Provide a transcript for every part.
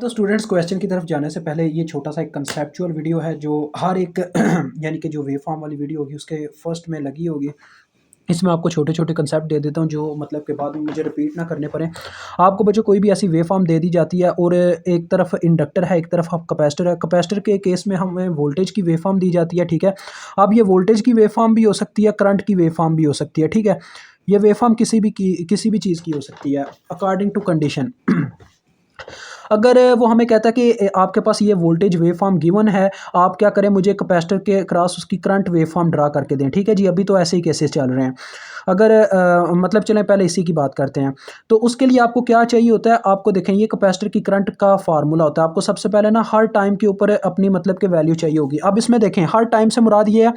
तो students question की तरफ जाने से पहले ये छोटा सा एक कंसेप्चुअल वीडियो है जो हर एक यानी कि जो वेव फॉर्म वाली वीडियो होगी उसके फर्स्ट में लगी होगी। इसमें आपको छोटे छोटे कंसेप्ट दे देता हूँ जो मतलब के बाद में मुझे रिपीट ना करने पड़े। आपको बच्चों कोई भी ऐसी वेव फॉर्म दे दी जाती है और एक तरफ इंडक्टर है, एक तरफ आप कैपेसिटर है। कैपेसिटर के केस में हमें वोल्टेज की वेव फॉर्म दी जाती है, ठीक है। अब ये वोल्टेज की वेव फॉर्म भी हो सकती है, करंट की वेव फॉर्म भी हो सकती है, ठीक है। ये वेव फॉर्म किसी भी चीज़ की हो सकती है अकॉर्डिंग टू कंडीशन। अगर वो हमें कहता है कि आपके पास ये वोल्टेज वेव फॉर्म गिवन है, आप क्या करें, मुझे कैपेसिटर के क्रॉस उसकी करंट वेव फॉर्म ड्रा करके दें, ठीक है जी। अभी तो ऐसे ही केसेस चल रहे हैं। अगर मतलब चलें पहले इसी की बात करते हैं। तो उसके लिए आपको क्या चाहिए होता है, आपको देखें ये कैपेसिटर की करंट का फार्मूला होता है। आपको सबसे पहले ना हर टाइम के ऊपर अपनी मतलब के वैल्यू चाहिए होगी। अब इसमें देखें हर टाइम से मुराद ये है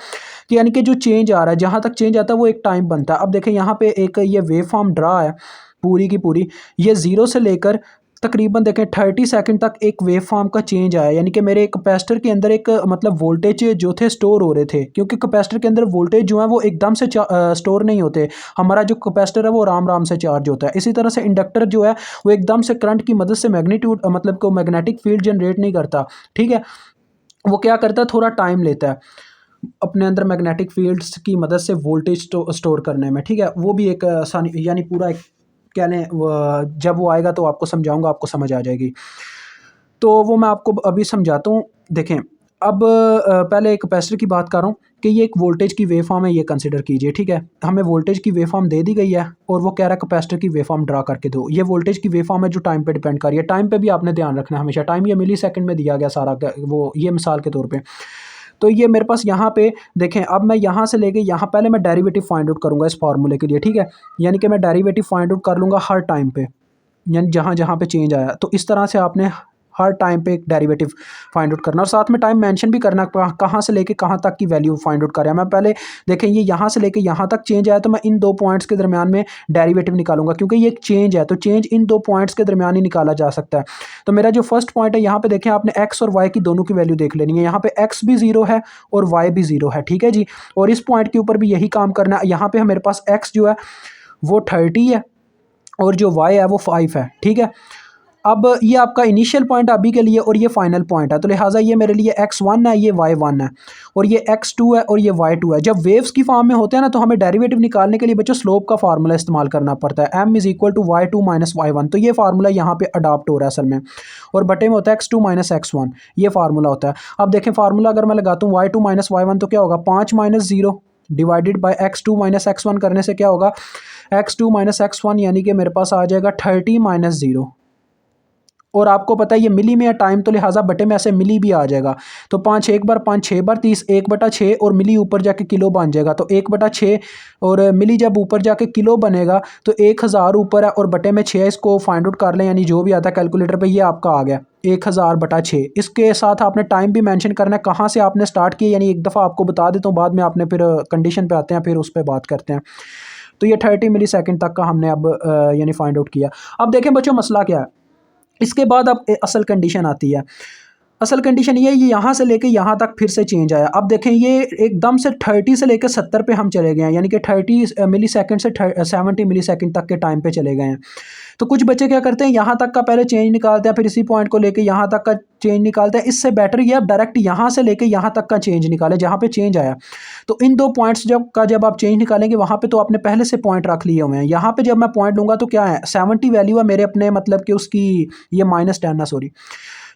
कि यानी कि जो चेंज आ रहा है, जहाँ तक चेंज आता है वो एक टाइम बनता है। अब देखें यहाँ पे एक ये वेव फॉर्म ड्रा है पूरी की पूरी, ये ज़ीरो से लेकर तकरीबन देखें 30 सेकंड तक एक वेव फॉर्म का चेंज आया। यानी कि मेरे कैपेसिटर के अंदर एक मतलब वोल्टेज जो थे स्टोर हो रहे थे, क्योंकि कैपेसिटर के अंदर वोल्टेज जो है वो एकदम से स्टोर नहीं होते। हमारा जो कैपेसिटर है वो राम राम से चार्ज होता है। इसी तरह से इंडक्टर जो है वो एकदम से करंट की मदद से मैग्नीट्यूड मतलब को मैग्नेटिक फील्ड जनरेट नहीं करता, ठीक है। वो क्या करता है, थोड़ा टाइम लेता है अपने अंदर मैग्नेटिक फील्ड्स की मदद से वोल्टेज स्टोर करने में, ठीक है। वो भी एक आसानी यानी पूरा एक कह लें जब वो आएगा तो आपको समझाऊंगा, आपको समझ आ जाएगी। तो वो मैं आपको अभी समझाता हूँ। देखें अब पहले एक कैपेसिटर की बात कर रहा हूँ कि ये एक वोल्टेज की वेव फॉर्म है, ये कंसिडर कीजिए, ठीक है। हमें वोल्टेज की वेव फॉर्म दे दी गई है और वो कह रहा है कैपेसिटर की वेव फॉर्म ड्रा करके दो। ये वोल्टेज की वेव फॉर्म है जो टाइम पे डिपेंड कर रही है। टाइम पे भी आपने ध्यान रखना है हमेशा, टाइम ये मिली सेकंड में दिया गया सारा वो ये मिसाल के तौर पे। तो ये मेरे पास यहाँ पे देखें, अब मैं यहाँ से लेके यहाँ पहले मैं डेरिवेटिव फाइंड आउट करूँगा इस फार्मूले के लिए, ठीक है। यानी कि मैं डेरिवेटिव फाइंड आउट कर लूँगा हर टाइम पे, यानी जहाँ जहाँ पे चेंज आया। तो इस तरह से आपने हर टाइम पे एक डेरिवेटिव फाइंड आउट करना और साथ में टाइम मेंशन भी करना, कहाँ से लेके कहाँ तक की वैल्यू फाइंड आउट कर रहा है। मैं पहले देखें ये यहाँ से लेके यहाँ तक चेंज आया तो मैं इन दो पॉइंट्स के दरमियान में डेरिवेटिव निकालूंगा, क्योंकि ये एक चेंज है तो चेंज इन दो पॉइंट्स के दरमियान ही निकाला जा सकता है। तो मेरा जो फर्स्ट पॉइंट है यहाँ पे देखें, आपने एक्स और वाई की दोनों की वैल्यू देख लेनी है। यहाँ पे एक्स भी जीरो है और वाई भी जीरो है, ठीक है जी। और इस पॉइंट के ऊपर भी यही काम करना है। यहाँ पे मेरे पास एक्स जो है वो 30 है और जो वाई है वो 5 है, ठीक है। अब ये आपका इनिशियल पॉइंट अभी के लिए और ये फाइनल पॉइंट है, तो लिहाजा ये मेरे लिए x1 है, ये y1 है और ये x2 है और ये y2 है। जब वेव्स की फॉर्म में होते हैं ना तो हमें डेरिवेटिव निकालने के लिए बच्चों स्लोप का फार्मूला इस्तेमाल करना पड़ता है, m is equal to y2 minus y1। तो ये फार्मूला यहाँ पे अडॉप्ट हो रहा है असल में, और बटे में होता है x2 माइनस x1, ये फार्मूला होता है। अब देखें फार्मूला अगर मैं लगाता हूँ y2 माइनस y1 तो क्या होगा, 5 minus 0 divided by x2 minus x1 करने से क्या होगा, x2 माइनस x1 यानी कि मेरे पास आ जाएगा 30 माइनस 0। और आपको पता है ये मिली में है टाइम, तो लिहाजा बटे में ऐसे मिली भी आ जाएगा। तो 5 एक बार 5 6 बार 30, 1/6 और मिली ऊपर जाके किलो बन जाएगा। तो 1/6 और मिली जब ऊपर जाके किलो बनेगा तो 1000 ऊपर है और बटे में 6, इसको फाइंड आउट कर लें, यानी जो भी आता है कैलकुलेटर पे, ये आपका आ गया 1000/6। इसके साथ आपने टाइम भी मेंशन करना है, कहाँ से आपने स्टार्ट किया, यानी एक दफ़ा आपको बता देता हूँ, बाद में आपने फिर कंडीशन पे आते हैं, फिर उस पर बात करते हैं। तो ये 30 मिली सेकेंड तक का हमने अब यानी फाइंड आउट किया। अब देखें बच्चों मसला क्या है, इसके बाद अब असल कंडीशन आती है। असल कंडीशन ये यहाँ से लेके यहाँ तक फिर से चेंज आया। अब देखें ये एकदम से 30 से लेकर 70 पे हम चले गए हैं, यानी कि 30 मिली सेकेंड से 70 मिली सेकेंड तक के टाइम पे चले गए हैं। तो कुछ बच्चे क्या करते हैं, यहाँ तक का पहले चेंज निकालते हैं, फिर इसी पॉइंट को लेके यहाँ तक का चेंज निकालते हैं। इससे बेटर ये आप डायरेक्ट यहाँ से लेके यहाँ तक का चेंज निकालें जहाँ पे चेंज आया। तो इन दो पॉइंट्स जब आप चेंज निकालेंगे वहाँ पे तो आपने पहले से पॉइंट रख लिए हुए हैं। यहाँ पे जब मैं पॉइंट लूँगा तो क्या है, 70 वैल्यू है मेरे अपने मतलब कि उसकी, ये -10 है, सॉरी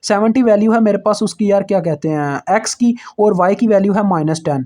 70 वैल्यू है मेरे पास उसकी, यार क्या कहते हैं एक्स की, और वाई की वैल्यू है -10,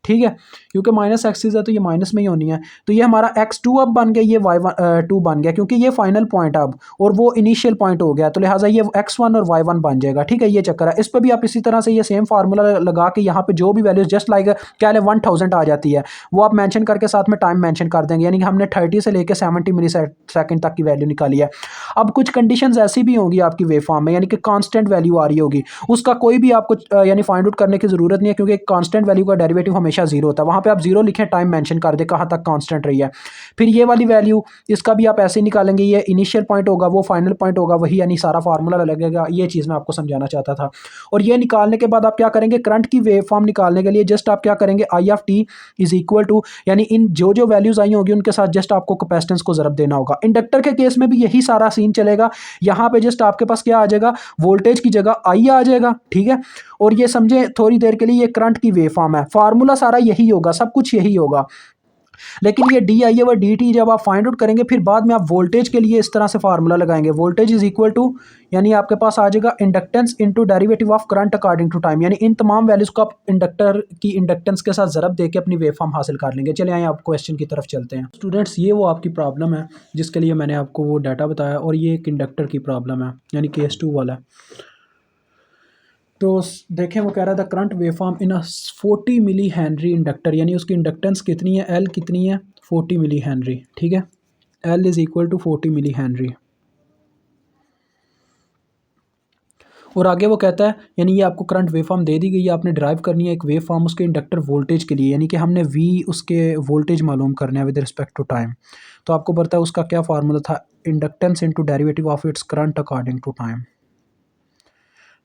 ठीक है। क्योंकि माइनस एक्सिस है तो ये माइनस में ही होनी है। तो ये हमारा x2 अब बन गया, ये y2 बन गया, क्योंकि ये फाइनल पॉइंट अब और वो इनिशियल पॉइंट हो गया, तो लिहाजा ये x1 और y1 बन जाएगा, ठीक है। ये चक्कर है। इस पर भी आप इसी तरह से ये सेम फार्मूला लगा के यहाँ पे जो भी वैल्यूज जस्ट लाइक क्या है 1000 आ जाती है, वो आप मेंशन करके साथ में टाइम मेंशन कर देंगे, यानी कि हमने 30 से लेकर 70 मिली सेकेंड तक की वैल्यू निकाली है। अब कुछ कंडीशंस ऐसी भी होंगी आपकी वेव फॉर्म में, यानी कि कांस्टेंट वैल्यू आ रही होगी, उसका कोई भी आपको यानी फाइंड आउट करने की जरूरत नहीं है, क्योंकि कांस्टेंट वैल्यू का डेरिवेटिव हमेशा हमेशा जीरो होता है। वहाँ पे आप जीरो लिखें, टाइम मेंशन कर दे कहाँ तक कांस्टेंट रही है। फिर ये वाली वैल्यू, इसका भी आप ऐसे निकालेंगे, ये इनिशियल पॉइंट होगा, वो फाइनल पॉइंट होगा, वही यानी सारा फार्मूला लगेगा। ये चीज़ मैं आपको समझाना चाहता था। और ये निकालने के बाद आप क्या करेंगे, करंट की वेव फॉर्म निकालने के लिए जस्ट आप क्या करेंगे, I of T is equal to, यानी इन जो जो वैल्यूज आई होगी उनके साथ जस्ट आपको कैपेसिटेंस को ज़रब देना होगा। इंडक्टर के केस में भी यही सारा सीन चलेगा। यहाँ पे जस्ट आपके पास क्या आ जाएगा, वोल्टेज की जगह आई आ जाएगा, ठीक है। और ये समझे थोड़ी देर के लिए, ये करंट की वेव फॉर्म है, फार्मूला सारा यही होगा, सब कुछ यही होगा। लेकिन ये डी आई है, डी टी जब आप फाइंड आउट करेंगे, फिर बाद में आप वोल्टेज के लिए इस तरह से फार्मूला लगाएंगे, वोल्टेज इज इक्वल टू, यानी आपके पास आ जाएगा inductance into derivative of current according to time. यानी इन तमाम वैल्यूज को आप इंडक्टर की इंडक्टेंस के साथ ज़रब देके अपनी वेव फॉर्म हासिल कर लेंगे। चलिए आइए आप क्वेश्चन की तरफ चलते हैं। स्टूडेंट्स, ये वो आपकी प्रॉब्लम है जिसके लिए मैंने आपको वो डाटा बताया, और ये एक इंडक्टर की प्रॉब्लम है, यानी केस 2 वाला है। तो देखें, वो कह रहा था करंट वेवफॉर्म इन अ 40 मिली हेनरी इंडक्टर, यानी उसकी इंडक्टेंस कितनी है, एल कितनी है, 40 मिली हेनरी, ठीक है। L is equal to 40 milli henry. और आगे वो कहता है, यानी ये आपको करंट वेवफॉर्म दे दी गई है, आपने ड्राइव करनी है एक वेवफॉर्म उसके इंडक्टर वोल्टेज के लिए, यानी कि हमने वी उसके वोल्टेज मालूम करना है विद रिस्पेक्ट टू टाइम। तो आपको पता है उसका क्या फार्मूला था, inductance into derivative of its current according to time.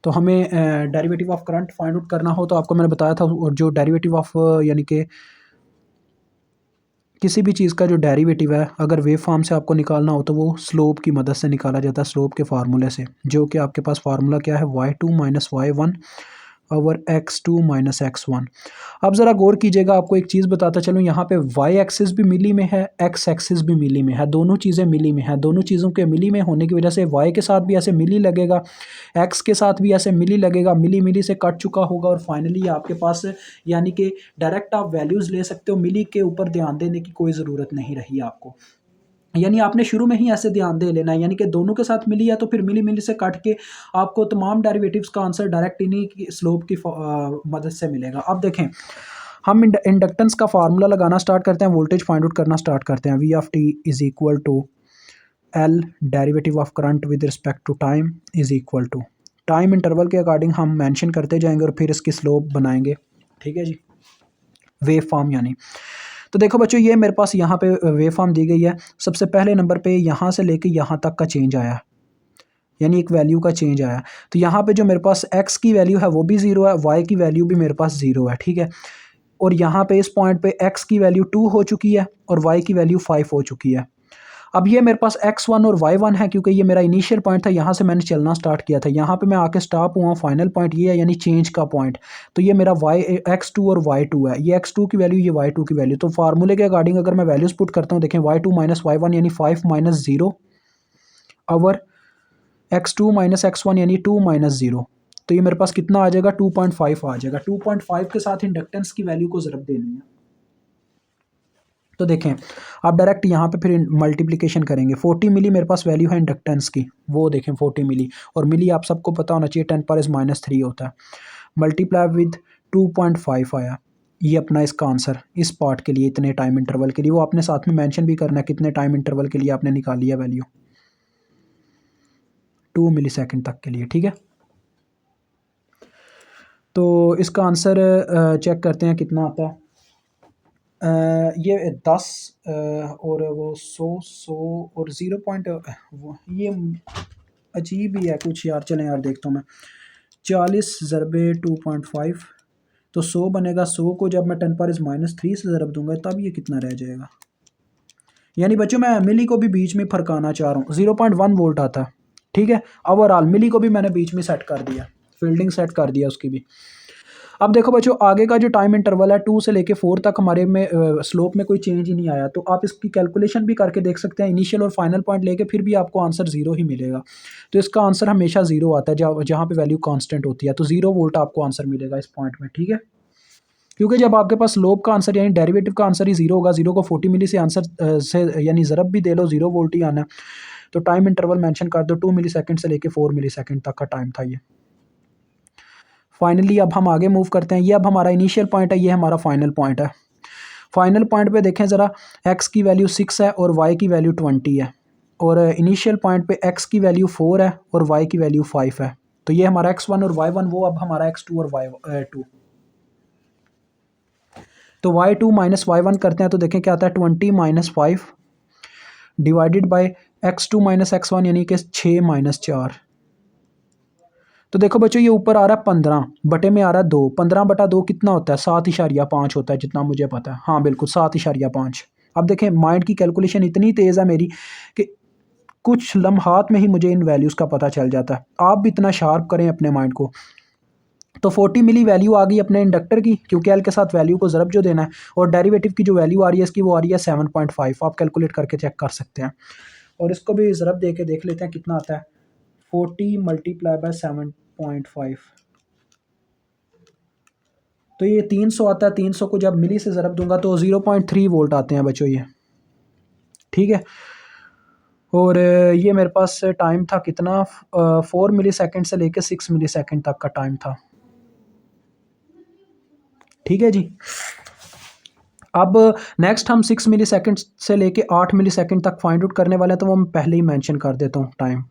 तो हमें derivative of current find out करना हो तो आपको मैंने बताया था, और जो डेरिवेटिव ऑफ यानी कि किसी भी चीज़ का जो डेरिवेटिव है, अगर वेव फॉर्म से आपको निकालना हो तो वो स्लोप की मदद से निकाला जाता है, स्लोप के फार्मूले से, जो कि आपके पास फार्मूला क्या है, y2 minus y1 over x2 minus x1। अब ज़रा गौर कीजिएगा, आपको एक चीज़ बताता चलूँ, यहाँ पे y एक्सिस भी मिली में है, x एक्सिस भी मिली में है, दोनों चीज़ें मिली में है। दोनों चीज़ों के मिली में होने की वजह से y के साथ भी ऐसे मिली लगेगा, x के साथ भी ऐसे मिली लगेगा, मिली मिली से कट चुका होगा, और फाइनली आपके पास यानी कि डायरेक्ट आप वैल्यूज़ ले सकते हो, मिली के ऊपर ध्यान देने की कोई ज़रूरत नहीं रही आपको। यानी आपने शुरू में ही ऐसे ध्यान दे लेना है, यानी कि दोनों के साथ मिली है तो फिर मिली मिली से काट के आपको तमाम डेरिवेटिव्स का आंसर डायरेक्ट इन्हीं की स्लोप की मदद से मिलेगा। अब देखें, हम इंडक्टेंस का फार्मूला लगाना स्टार्ट करते हैं, वोल्टेज फाइंड आउट करना स्टार्ट करते हैं। V of T is equal to L derivative of current with respect to time is equal to, time interval के अकॉर्डिंग हम मेंशन करते जाएंगे और फिर इसकी स्लोप बनाएंगे, ठीक है जी, वेव फॉर्म यानी। तो देखो बच्चों, ये मेरे पास यहाँ पे वेव फॉर्म दी गई है। सबसे पहले नंबर पे यहाँ से लेके यहाँ तक का चेंज आया, यानी एक वैल्यू का चेंज आया। तो यहाँ पे जो मेरे पास x की वैल्यू है वो भी ज़ीरो है, y की वैल्यू भी मेरे पास ज़ीरो है, ठीक है। और यहाँ पे इस पॉइंट पे x की वैल्यू 2 हो चुकी है और y की वैल्यू 5 हो चुकी है। अब ये मेरे पास x1 और y1 है, क्योंकि ये मेरा इनिशियल पॉइंट था, यहाँ से मैंने चलना स्टार्ट किया था, यहाँ पे मैं आके स्टॉप हुआ, फाइनल पॉइंट ये है, यानी चेंज का पॉइंट। तो ये मेरा x2 और y2 है, ये x2 की वैल्यू, ये y2 की वैल्यू। तो फार्मूले के अकॉर्डिंग अगर मैं वैल्यूज पुट करता हूँ, देखें y2 माइनस y1 यानी 5 minus 0 over x2 minus x1 यानी 2 माइनस 0। तो ये मेरे पास कितना आ जाएगा, 2.5 आ जाएगा। 2.5 के साथ इंडक्टेंस की वैल्यू को ज़रब देनी है। तो देखें, आप डायरेक्ट यहाँ पे फिर मल्टीप्लिकेशन करेंगे। 40 मिली मेरे पास वैल्यू है इंडक्टेंस की, वो देखें 40 मिली, और मिली आप सबको पता होना चाहिए 10⁻³ होता है, मल्टीप्लाई विद 2.5 आया। ये अपना इसका आंसर इस पार्ट के लिए, इतने टाइम इंटरवल के लिए, वो आपने साथ में मेंशन भी करना है कितने टाइम इंटरवल के लिए आपने निकाली है वैल्यू, 2 मिलीसेकंड तक के लिए, ठीक है। तो इसका आंसर चेक करते हैं कितना आता है। ये 10 और वो 100 और 0 पॉइंट, ये अजीब ही है कुछ यार। चलें यार, देखता हूँ मैं, 40 ज़रबे 2.5, तो 100 बनेगा। 100 को जब मैं 10⁻³ से ज़रब दूंगा तब ये कितना रह जाएगा। यानी बच्चों, मैं मिली को भी बीच में फरकाना चाह रहा हूँ, 0.1 वोल्ट आता है, ठीक है। ओवरऑल मिली को भी मैंने बीच में सेट कर दिया, फील्डिंग सेट कर दिया उसकी भी। अब देखो बच्चों, आगे का जो टाइम इंटरवल है 2 से लेके 4 तक, हमारे में स्लोप में कोई चेंज ही नहीं आया। तो आप इसकी कैलकुलेशन भी करके देख सकते हैं, इनिशियल और फाइनल पॉइंट लेके, फिर भी आपको आंसर 0 ही मिलेगा। तो इसका आंसर हमेशा 0 आता है जहाँ पे वैल्यू कांस्टेंट होती है। तो 0 वोल्ट आपको आंसर मिलेगा इस पॉइंट में, ठीक है। क्योंकि जब आपके पास स्लोप का आंसर यानी डेरिवेटिव का आंसर ही 0 होगा, 0 को 40 मिली से आंसर से यानी ज़रब भी दे लो, 0 वोल्ट ही आना है। तो टाइम इंटरवल मेंशन कर दो, 2 मिलीसेकंड से लेके 4 मिलीसेकंड तक का टाइम था ये। फाइनली अब हम आगे मूव करते हैं। ये अब हमारा इनिशियल पॉइंट है, ये हमारा फाइनल पॉइंट है। फाइनल पॉइंट पे देखें ज़रा, x की वैल्यू 6 है और y की वैल्यू 20 है, और इनिशियल पॉइंट पे x की वैल्यू 4 है और y की वैल्यू 5 है। तो ये हमारा x1 और y1, वो अब हमारा x2 और y2। तो y2 माइनस y1 करते हैं तो देखें क्या आता है 20 minus 5 divided by x2 minus x1 यानी कि 6 माइनस 4। तो देखो बच्चों ये ऊपर आ रहा है 15 बटे में आ रहा है 2, 15/2 कितना होता है 7.5 होता है जितना मुझे पता है। हाँ बिल्कुल 7.5। अब देखें माइंड की कैलकुलेशन इतनी तेज़ है मेरी कि कुछ लम्हात में ही मुझे इन वैल्यूज़ का पता चल जाता है। आप भी इतना शार्प करें अपने माइंड को। तो 40 मिली वैल्यू आ गई अपने इंडक्टर की, क्योंकि एल के साथ वैल्यू को ज़रब जो देना है, और डेरिवेटिव की जो वैल्यू आ रही है इसकी वो आ रही है 7.5। आप कैलकुलेट करके चेक कर सकते हैं, और इसको भी ज़रब दे के देख लेते हैं कितना आता है। 40 मल्टीप्लाई बाय 7.5 तो ये 300 आता है। 300 को जब मिली से ज़रब दूंगा तो 0.3 वोल्ट आते हैं बच्चों ये, ठीक है। और ये मेरे पास टाइम था कितना 4 मिली सेकेंड से लेकर 6 मिली सेकेंड तक का टाइम था, ठीक है जी। अब नेक्स्ट हम 6 मिली सेकेंड से लेके 8 मिली सेकेंड तक फाइंड आउट करने वाले हैं, तो वो मैं पहले ही मेंशन कर देता हूँ टाइम।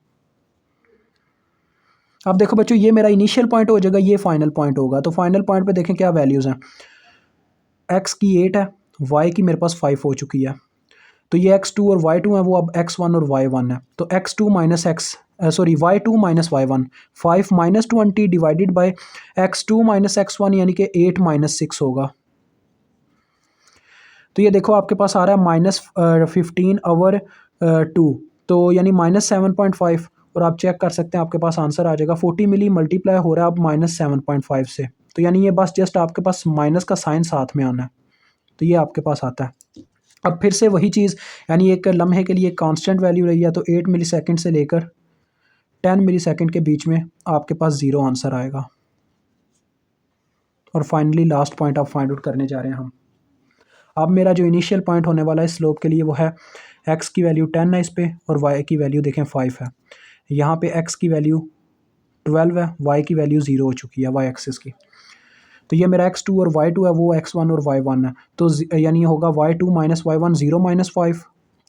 अब देखो बच्चों ये मेरा इनिशियल पॉइंट हो जाएगा, ये फाइनल पॉइंट होगा। तो फाइनल पॉइंट पे देखें क्या वैल्यूज़ हैं। x की 8 है, y की मेरे पास 5 हो चुकी है, तो ये x2 और y2 है, वो अब x1 और y1 है। तो x2 minus y2 minus y1 5 minus 20 divided by x2 minus x1 यानी कि 8 माइनस 6 होगा। तो ये देखो आपके पास आ रहा है -15/2, तो यानी -7.5, और आप चेक कर सकते हैं आपके पास आंसर आ जाएगा। 40 मिली मल्टीप्लाई हो रहा है अब -7.5 से, तो यानी ये बस जस्ट आपके पास माइनस का साइन साथ में आना है, तो ये आपके पास आता है। अब फिर से वही चीज़, यानी एक लम्हे के लिए कांस्टेंट वैल्यू रही है, तो 8 मिली सेकेंड से लेकर 10 मिली सेकेंड के बीच में आपके पास 0 आंसर आएगा। और फाइनली लास्ट पॉइंट आप फाइंड आउट करने जा रहे हैं हम। अब मेरा जो इनिशियल पॉइंट होने वाला है स्लोप के लिए वो है x की वैल्यू 10 है इस पर, और y की वैल्यू देखें 5 है। यहाँ पे x की वैल्यू 12 है, y की वैल्यू 0 हो चुकी है y एक्सिस की। तो ये मेरा x2 और y2 है, वो x1 और y1 है, तो यानी होगा y2 minus y1 0 minus 5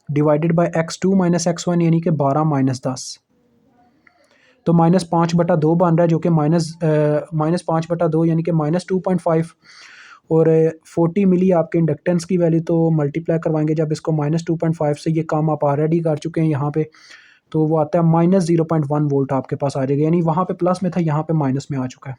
divided by x2 minus x1 यानी कि 12 माइनस 10। तो -5/2 बन रहा है, जो कि -5/2 यानी कि -2.5। और 40 मिली आपके इंडक्टेंस की वैल्यू, तो मल्टीप्लाई करवाएंगे जब इसको -2.5 से, ये काम आप ऑलरेडी कर चुके हैं यहाँ पे, तो वो आता है -0.1 वोल्ट आपके पास आ जाएगा, यानी वहाँ पे प्लस में था, यहाँ पे माइनस में आ चुका है।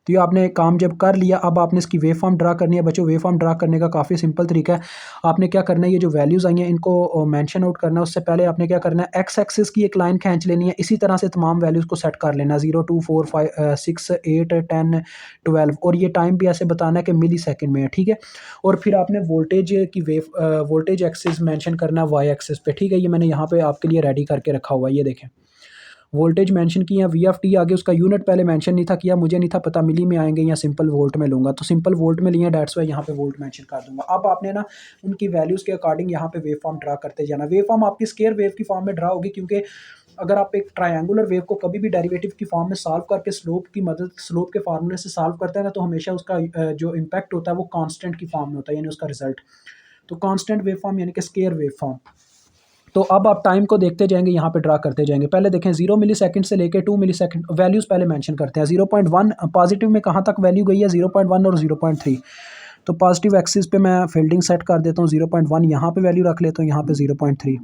तो ये आपने काम जब कर लिया, अब आपने इसकी वेव फॉर्म ड्रा करनी है बच्चों। वेव फॉर्म ड्रा करने का काफ़ी सिंपल तरीका है। आपने क्या करना है, ये जो वैल्यूज़ आई हैं इनको मेंशन आउट करना है। उससे पहले आपने क्या करना है, एक्स एक्सिस की एक लाइन खींच लेनी है, इसी तरह से तमाम वैल्यूज़ को सेट कर लेना, 0 2 4 5 6 8 10 12, और ये टाइम भी ऐसे बताना है कि मिली सेकेंड में है, ठीक है। और फिर आपने वोल्टेज एक्सिस मैंशन करना है वाई एक्सिस पे, ठीक है। ये मैंने यहाँ पे आपके लिए रेडी करके रखा हुआ है, ये देखें वोल्टेज मेंशन किया, वी एफ टी आगे उसका यूनिट पहले मेंशन नहीं था किया, मुझे नहीं था पता मिली में आएंगे या सिंपल वोल्ट में लूँगा, तो सिंपल वोल्ट में लिया, डेट्स वाई यहाँ पे वोल्ट मेंशन कर दूंगा। अब आपने ना उनकी वैल्यूज़ के अकॉर्डिंग यहाँ पे वेव फॉर्म ड्रा करते जाना। वेव फॉर्म आपकी स्केयर वेव की फॉर्म में ड्रा होगी, क्योंकि अगर आप एक ट्रायंगुलर वेव को कभी भी डेरिवेटिव की फॉर्म में सॉल्व करके स्लोप के फार्मूले से सॉल्व करते हैं ना, तो हमेशा उसका जो इम्पैक्ट होता है वो कांस्टेंट की फॉर्म में होता है, यानी उसका रिजल्ट। तो कांस्टेंट वेव फॉर्म यानी कि स्केयर वेव फॉर्म। तो अब आप टाइम को देखते जाएंगे, यहाँ पे ड्रा करते जाएंगे। पहले देखें 0 मिली सेकंड से लेकर 2 मिली सेकंड, वैल्यूज़ पहले मेंशन करते हैं। 0.1 पॉजिटिव में कहाँ तक वैल्यू गई है, 0.1 और 0.3। तो पॉजिटिव एक्सिस पे मैं फील्डिंग सेट कर देता हूँ, 0.1 यहाँ पे वैल्यू रख लेता हूँ, यहाँ पे 0.3।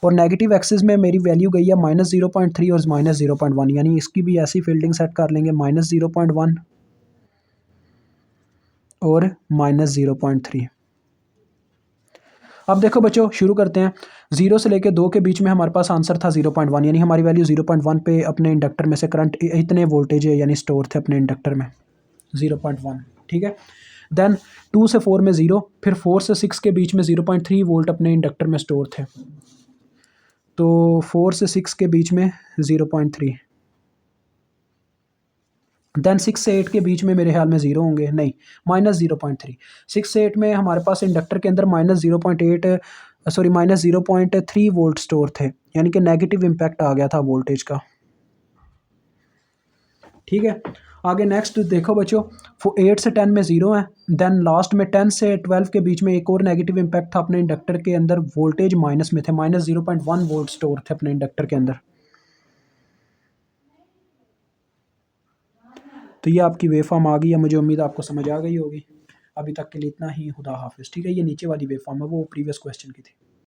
और नेगेटिव एक्सिस में मेरी वैल्यू गई है -0.3 और -0.1, यानी इसकी भी ऐसी फील्डिंग सेट कर लेंगे, -0.1 और -0.3। अब देखो बच्चों शुरू करते हैं। 0 से लेकर 2 के बीच में हमारे पास आंसर था 0.1, यानी हमारी वैल्यू 0.1 पे अपने इंडक्टर में से करंट इतने वोल्टेज यानी स्टोर थे अपने इंडक्टर में 0.1, ठीक है। देन 2 से 4 में 0, फिर 4 से 6 के बीच में 0.3 वोल्ट अपने इंडक्टर में स्टोर थे। तो 4 से 6 के बीच में 0.3, देन 6 से 8 के बीच में मेरे ख्याल में 0 होंगे, नहीं -0.3। 6 से 8 में हमारे पास इंडक्टर के अंदर -0.3 वोल्ट स्टोर थे, यानी कि नेगेटिव इम्पैक्ट आ गया था वोल्टेज का, ठीक है। आगे नेक्स्ट देखो बच्चों, 8 से 10 में 0 है, देन लास्ट में 10 से 12 के बीच में एक और नेगेटिव इम्पैक्ट था अपने इंडक्टर के अंदर, वोल्टेज माइनस में थे, -0.1 वोल्ट स्टोर थे अपने इंडक्टर के अंदर। तो ये आपकी वेव फॉर्म आ गई है, मुझे उम्मीद है आपको समझ आ गई होगी। अभी तक के लिए इतना ही, खुदा हाफिज़। ठीक है, ये नीचे वाली वेव फॉर्म है, वो प्रीवियस क्वेश्चन की थी।